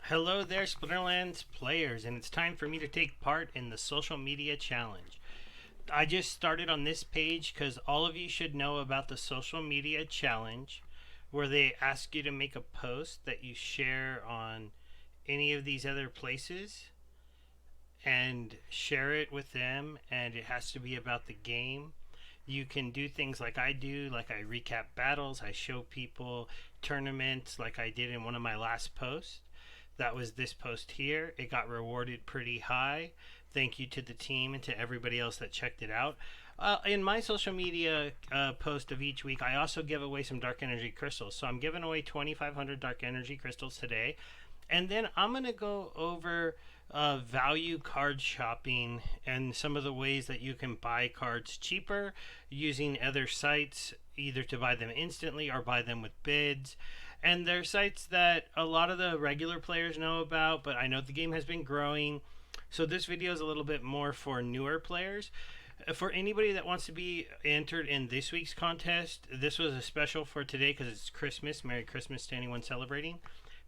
Hello there, Splinterlands players, and it's time for me to take part in the social media challenge. I just started on this page because all of you should know about the social media challenge, where they ask you to make a post that you share on any of these other places and share it with them, and it has to be about the game. You can do things like I do, like I recap battles, I show people tournaments, like I did in one of my last posts. That was this post here. It got rewarded pretty high. Thank you to the team and to everybody else that checked it out. In my social media post of each week, I also give away some dark energy crystals. So I'm giving away 2,500 dark energy crystals today. And then I'm going to go over value card shopping and some of the ways that you can buy cards cheaper using other sites, either to buy them instantly or buy them with bids. And they're sites that a lot of the regular players know about, but I know the game has been growing. So this video is a little bit more for newer players. For anybody that wants to be entered in this week's contest, this was a special for today because it's Christmas. Merry Christmas to anyone celebrating.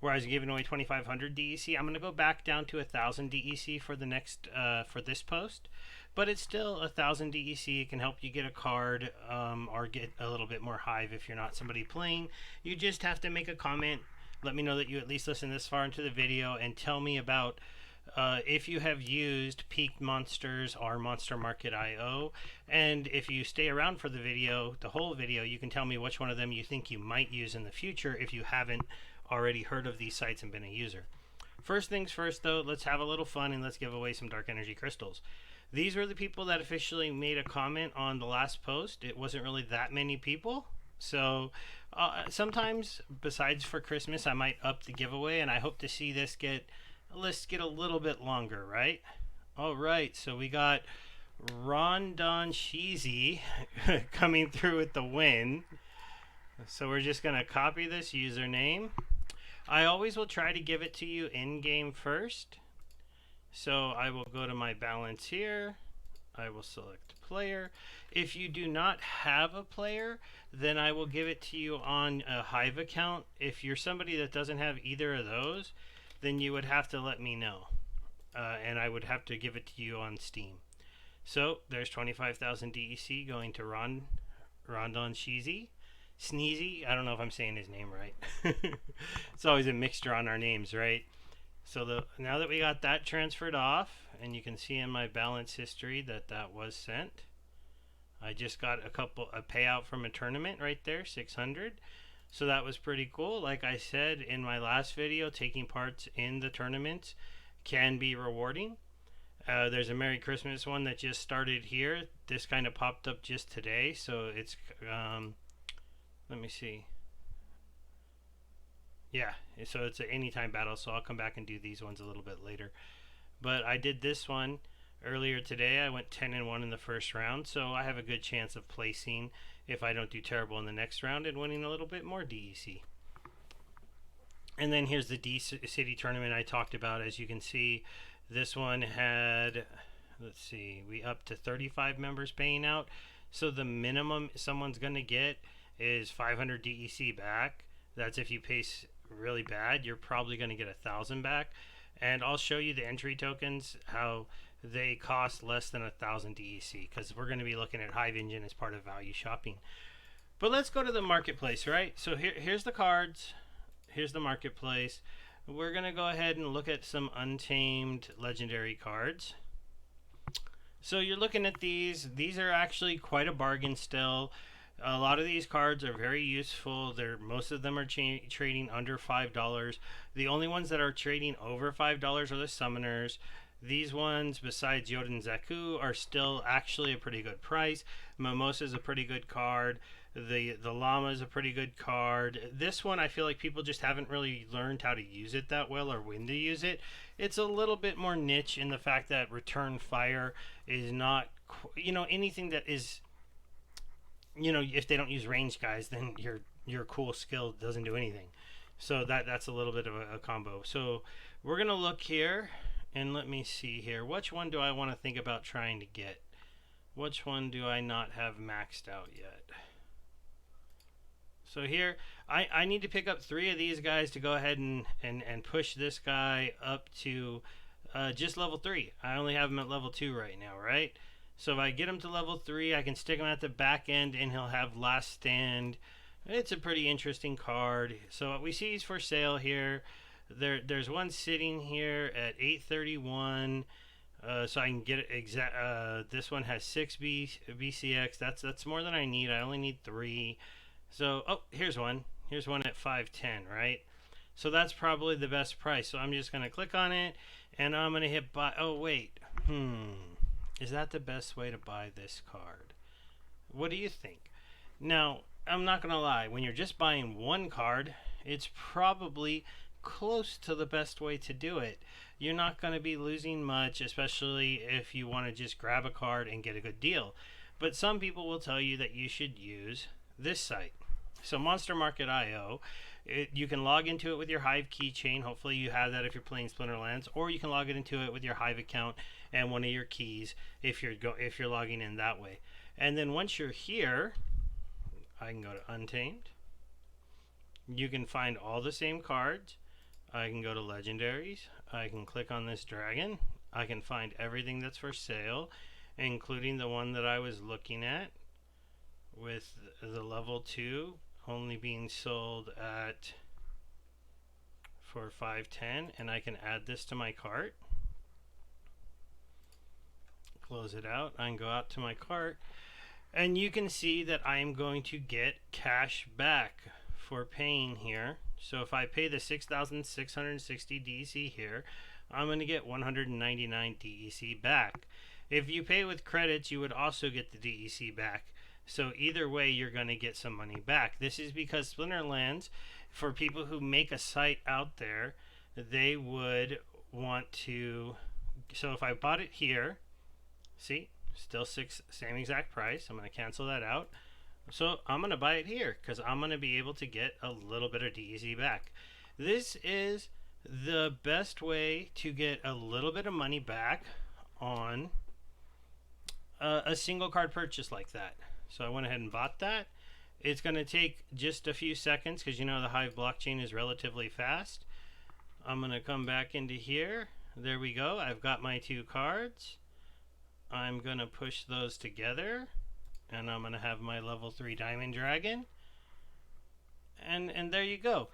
Where I was giving away 2,500 DEC, I'm going to go back down to 1,000 DEC for the next for this post, but it's still 1,000 DEC. It can help you get a card or get a little bit more Hive if you're not somebody playing. You just have to make a comment. Let me know that you at least listened this far into the video and tell me about if you have used Peaked Monsters or Monster Market IO, and if you stay around for the video, the whole video, you can tell me which one of them you think you might use in the future if you haven't already heard of these sites and been a user. First things first, though, let's have a little fun and let's give away some dark energy crystals. These were the people that officially made a comment on the last post. It wasn't really that many people, so sometimes besides for Christmas I might up the giveaway, and I hope to see this list get a little bit longer, right? All right, so we got Rondon Sheezy coming through with the win. So we're just gonna copy this username. I always will try to give it to you in game first. So I will go to my balance here. I will select player. If you do not have a player, then I will give it to you on a Hive account. If you're somebody that doesn't have either of those, then you would have to let me know. And I would have to give it to you on Steam. So there's 25,000 DEC going to Rondon Sheezy. Sneezy, I don't know if I'm saying his name right. It's always a mixture on our names, right? So now that we got that transferred off, and you can see in my balance history that was sent. I just got a payout from a tournament right there, 600. So that was pretty cool. Like I said in my last video, taking part in the tournaments can be rewarding. There's a Merry Christmas one that just started here. This kind of popped up just today, so it's let me see. Yeah, so it's an anytime battle, so I'll come back and do these ones a little bit later. But I did this one earlier today. I went 10-1 in the first round, so I have a good chance of placing if I don't do terrible in the next round and winning a little bit more DEC. And then here's the D-City tournament I talked about. As you can see, this one had, let's see, we up to 35 members paying out. So the minimum someone's going to get is 500 DEC back. That's if you pace really bad. You're probably going to get 1,000 back. And I'll show you the entry tokens, how they cost less than 1,000 DEC, because we're going to be looking at Hive Engine as part of value shopping. But let's go to the marketplace, right? So here's the cards. Here's the marketplace. We're going to go ahead and look at some untamed legendary cards. So you're looking at these. These are actually quite a bargain still. A lot of these cards are very useful. Most of them are trading under $5. The only ones that are trading over $5 are the summoners. These ones, besides Yoden Zaku, are still actually a pretty good price. Mimosa is a pretty good card. The Llama is a pretty good card. This one, I feel like people just haven't really learned how to use it that well or when to use it. It's a little bit more niche in the fact that Return Fire is not, anything that is, if they don't use range guys, then your cool skill doesn't do anything. So that's a little bit of a combo. So we're gonna look here and let me see here. Which one do I want to think about trying to get? Which one do I not have maxed out yet? So here, I need to pick up 3 of these guys to go ahead and push this guy up to just level 3. I only have him at level 2 right now, right? So if I get him to level 3, I can stick him at the back end and he'll have last stand. It's a pretty interesting card. So what we see is for sale here. There's one sitting here at 831. So I can get it exact. This one has 6 BCX. That's more than I need. I only need 3. So here's one. Here's one at 510, right? So that's probably the best price. So I'm just gonna click on it, and I'm gonna hit buy. Oh wait, is that the best way to buy this card? What do you think? Now I'm not gonna lie. When you're just buying one card, it's probably close to the best way to do it. You're not going to be losing much, especially if you want to just grab a card and get a good deal. But some people will tell you that you should use this site. So Monster Market IO, you can log into it with your Hive keychain. Hopefully you have that if you're playing Splinterlands, or you can log it into it with your Hive account and one of your keys if you're logging in that way. And then once you're here, I can go to Untamed. You can find all the same cards. I can go to legendaries. I can click on this dragon. I can find everything that's for sale, including the one that I was looking at with the level 2 only being sold at for 510, and I can add this to my cart. Close it out. I can go out to my cart, and you can see that I am going to get cash back for paying here. So if I pay the 6,660 DEC here, I'm going to get 199 DEC back. If you pay with credits, you would also get the DEC back. So either way, you're going to get some money back. This is because Splinterlands, for people who make a site out there, they would want to... So if I bought it here, see, still same exact price. I'm going to cancel that out. So I'm going to buy it here because I'm going to be able to get a little bit of DEC back. This is the best way to get a little bit of money back on a single card purchase like that. So I went ahead and bought that. It's going to take just a few seconds because you know the Hive blockchain is relatively fast. I'm going to come back into here. There we go. I've got my 2 cards. I'm going to push those together. And I'm going to have my level 3 diamond dragon. And there you go.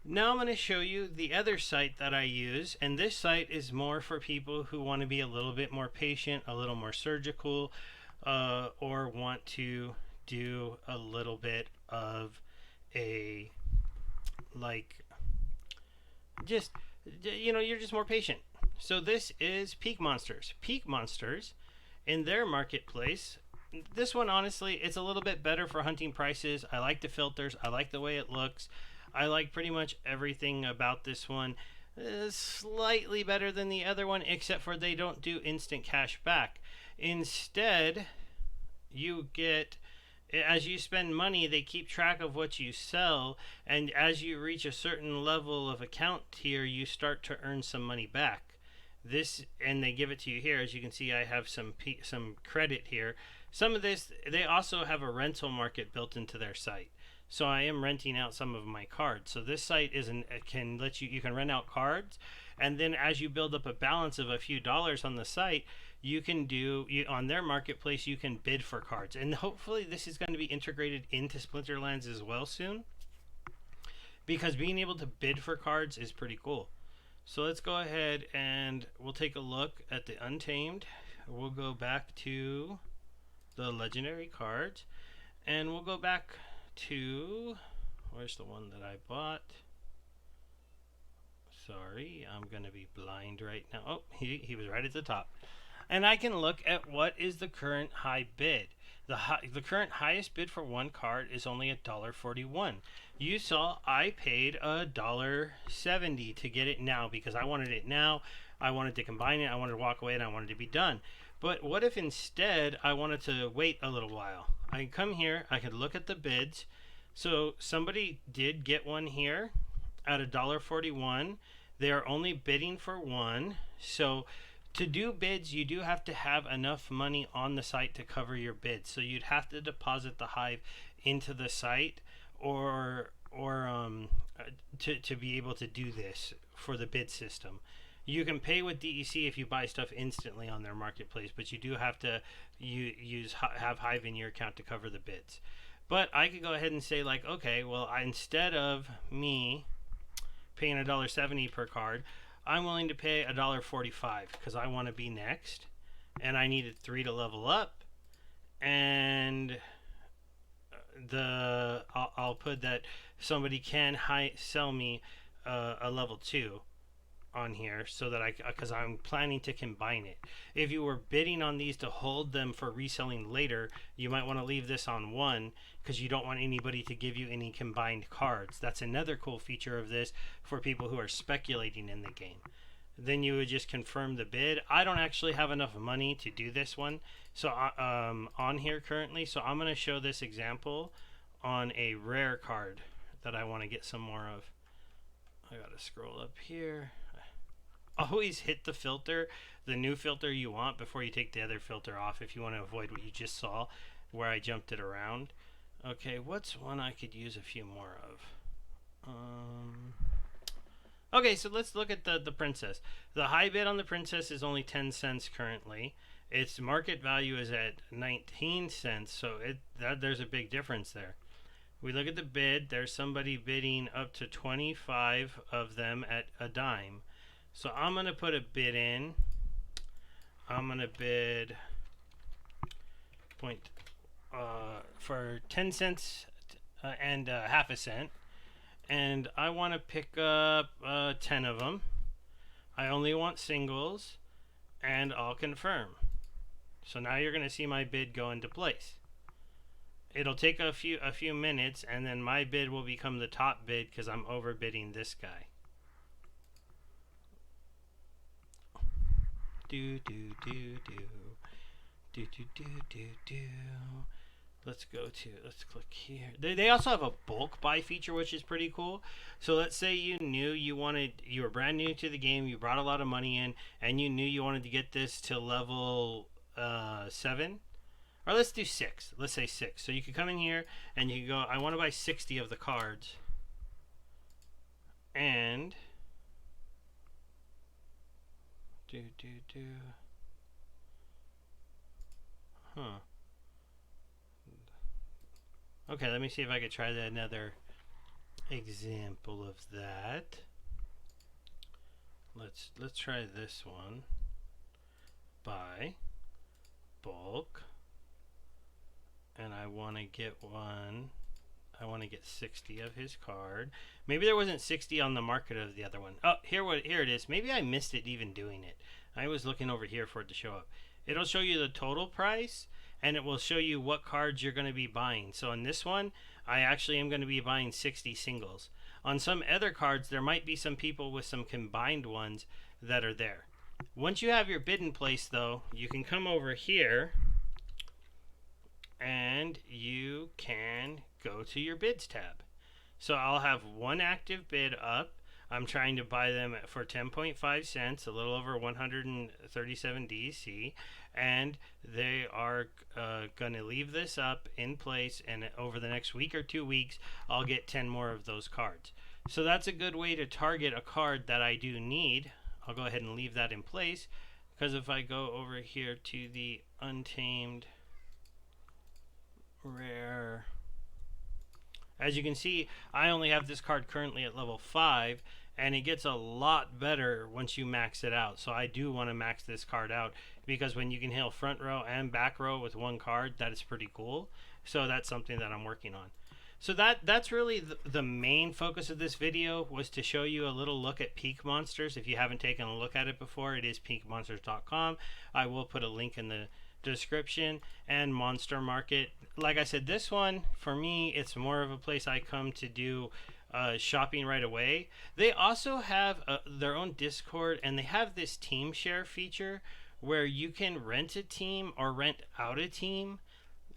Now I'm going to show you the other site that I use. And this site is more for people who want to be a little bit more patient, a little more surgical, or want to do a little bit of a, like, just, you know, you're just more patient. So this is Peak Monsters. Peak Monsters, in their marketplace... This one, honestly, it's a little bit better for hunting prices. I like the filters. I like the way it looks. I like pretty much everything about this one. Slightly better than the other one, except for they don't do instant cash back. Instead, you get, as you spend money, they keep track of what you sell. And as you reach a certain level of account tier, you start to earn some money back. This, and they give it to you here. As you can see, I have some credit here. Some of this, they also have a rental market built into their site. So I am renting out some of my cards. So this site can let you can rent out cards, and then as you build up a balance of a few dollars on the site, you can on their marketplace, you can bid for cards. And hopefully this is going to be integrated into Splinterlands as well soon, because being able to bid for cards is pretty cool. So let's go ahead and we'll take a look at the Untamed. We'll go back to the legendary cards, and we'll go back to, where's the one that I bought? Sorry, I'm gonna be blind right now. Oh, he was right at the top. And I can look at what is the current high bid. The current highest bid for one card is only $1.41. You saw I paid $1.70 to get it now because I wanted it now. I wanted to combine it, I wanted to walk away, and I wanted to be done. But what if instead I wanted to wait a little while? I can come here, I could look at the bids. So somebody did get one here at $1.41. They are only bidding for one. So to do bids, you do have to have enough money on the site to cover your bids. So you'd have to deposit the Hive into the site, to be able to do this for the bid system. You can pay with DEC if you buy stuff instantly on their marketplace, but you do have to have Hive in your account to cover the bids. But I could go ahead and say like, okay, well, instead of me paying $1.70 per card, I'm willing to pay $1.45 because I want to be next, and I needed 3 to level up, and I'll put that somebody can sell me a level 2 on here, so that because I'm planning to combine it. If you were bidding on these to hold them for reselling later, you might want to leave this on 1 because you don't want anybody to give you any combined cards. That's another cool feature of this for people who are speculating in the game. Then you would just confirm the bid. I don't actually have enough money to do this one, so on here currently, so I'm going to show this example on a rare card that I want to get some more of. I gotta scroll up here. Always hit the filter, the new filter you want, before you take the other filter off if you want to avoid what you just saw where I jumped it around. Okay, what's one I could use a few more of? Okay, so let's look at the princess. The high bid on the princess is only 10 cents currently. Its market value is at 19 cents, so there's a big difference there. We look at the bid, there's somebody bidding up to 25 of them at a dime. So I'm going to put a bid in. I'm going to bid for 10 cents and half a cent. And I want to pick up 10 of them. I only want singles, and I'll confirm. So now you're going to see my bid go into place. It'll take a few minutes, and then my bid will become the top bid because I'm overbidding this guy. Let's click here. They also have a bulk buy feature, which is pretty cool. So let's say you were brand new to the game, you brought a lot of money in, and you knew you wanted to get this to level 7. Or let's do 6. Let's say 6. So you could come in here and you can go, I want to buy 60 of the cards. And Okay, let me see if I could try another example of that. Let's try this one. Buy bulk, and I want to get one. I want to get 60 of his card. Maybe there wasn't 60 on the market of the other one. Oh, here it is. Maybe I missed it even doing it. I was looking over here for it to show up. It'll show you the total price, and it will show you what cards you're going to be buying. So on this one, I actually am going to be buying 60 singles. On some other cards, there might be some people with some combined ones that are there. Once you have your bid in place, though, you can come over here and you can go to your bids tab. So I'll have one active bid up. I'm trying to buy them for 10.5 cents, a little over 137 DC, and they are going to leave this up in place, and over the next week or 2 weeks, I'll get 10 more of those cards. So that's a good way to target a card that I do need. I'll go ahead and leave that in place, because if I go over here to the Untamed Rare, as you can see, I only have this card currently at level 5, and it gets a lot better once you max it out. So I do want to max this card out, because when you can heal front row and back row with one card, that is pretty cool. So that's something that I'm working on. So that's really the main focus of this video, was to show you a little look at Peak Monsters. If you haven't taken a look at it before, it is peakmonsters.com. I will put a link in the description. And Monster Market, like I said, this one for me, it's more of a place I come to do shopping right away. They also have their own Discord, and they have this team share feature where you can rent a team or rent out a team.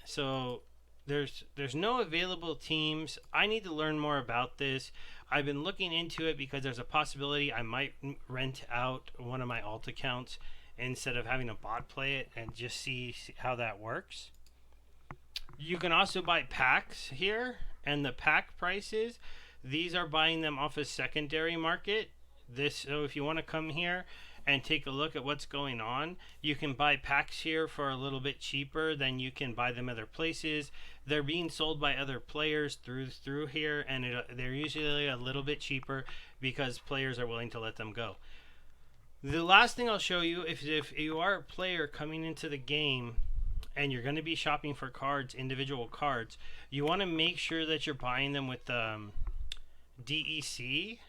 So there's no available teams. I need to learn more about this. I've been looking into it because there's a possibility I might rent out one of my alt accounts instead of having a bot play it, and just see how that works. You can also buy packs here, And the pack prices, these are buying them off a secondary market. So if you want to come here and take a look at what's going on, you can buy packs here for a little bit cheaper than you can buy them other places. They're being sold by other players through here, and they're usually a little bit cheaper because players are willing to let them go. The last thing I'll show you, if you are a player coming into the game and you're going to be shopping for cards, individual cards, you want to make sure that you're buying them with DEC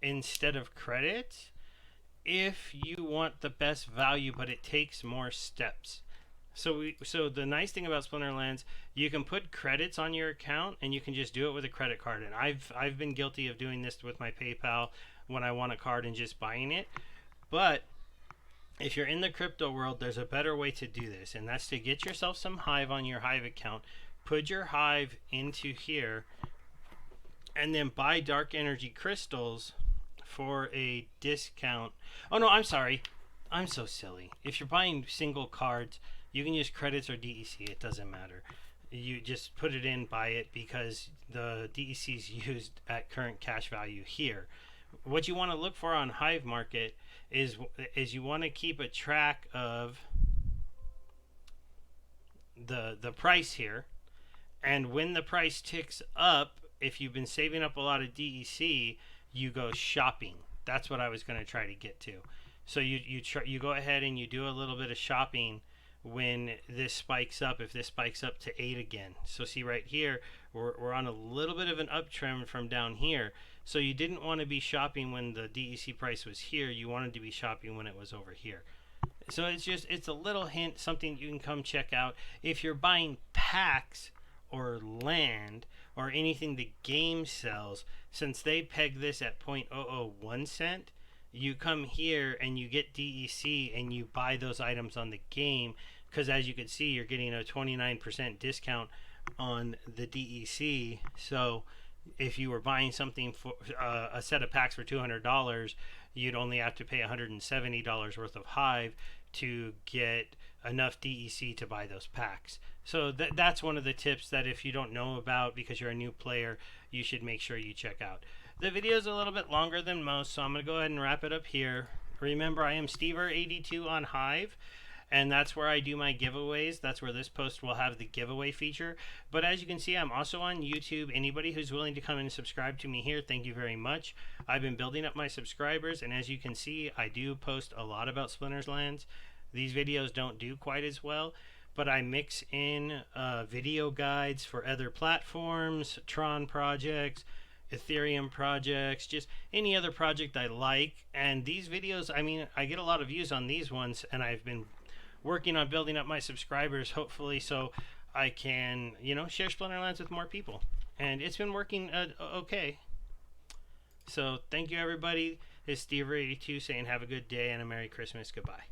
instead of credit if you want the best value, but it takes more steps. So the nice thing about Splinterlands, you can put credits on your account and you can just do it with a credit card. And I've been guilty of doing this with my PayPal when I want a card and just buying it. But if you're in the crypto world, there's a better way to do this, and that's to get yourself some Hive on your Hive account, put your Hive into here, and then buy dark energy crystals for a discount. Oh no, I'm sorry. I'm so silly. If you're buying single cards, you can use credits or DEC. It doesn't matter. You just put it in, buy it, because the DEC is used at current cash value here. What you want to look for on Hive Market is you want to keep a track of the price here, and when the price ticks up, if you've been saving up a lot of DEC, you go shopping. That's what I was going to try to get to. So you go ahead and you do a little bit of shopping when this spikes up, if this spikes up to 8 again. So see right here, we're on a little bit of an uptrend from down here. So you didn't want to be shopping when the DEC price was here. You wanted to be shopping when it was over here. So it's a little hint, something you can come check out. If you're buying packs or land or anything the game sells, since they peg this at 0.001 cent, you come here and you get DEC and you buy those items on the game, because as you can see, you're getting a 29% discount on the DEC. So if you were buying something for a set of packs for $200, you'd only have to pay $170 worth of Hive to get enough DEC to buy those packs. So that's one of the tips that if you don't know about because you're a new player, you should make sure you check out. The video is a little bit longer than most, so I'm going to go ahead and wrap it up here. Remember, I am Stever82 on Hive, and that's where I do my giveaways. That's where this post will have the giveaway feature. But as you can see, I'm also on YouTube. Anybody who's willing to come and subscribe to me here, thank you very much. I've been building up my subscribers, and as you can see, I do post a lot about Splinterlands. These videos don't do quite as well, but I mix in video guides for other platforms, Tron projects, Ethereum projects, just any other project I like. And these videos, I mean, I get a lot of views on these ones, and I've been working on building up my subscribers, hopefully, so I can, share Splinterlands with more people. And it's been working okay. So thank you, everybody. It's Stever82 saying have a good day and a Merry Christmas. Goodbye.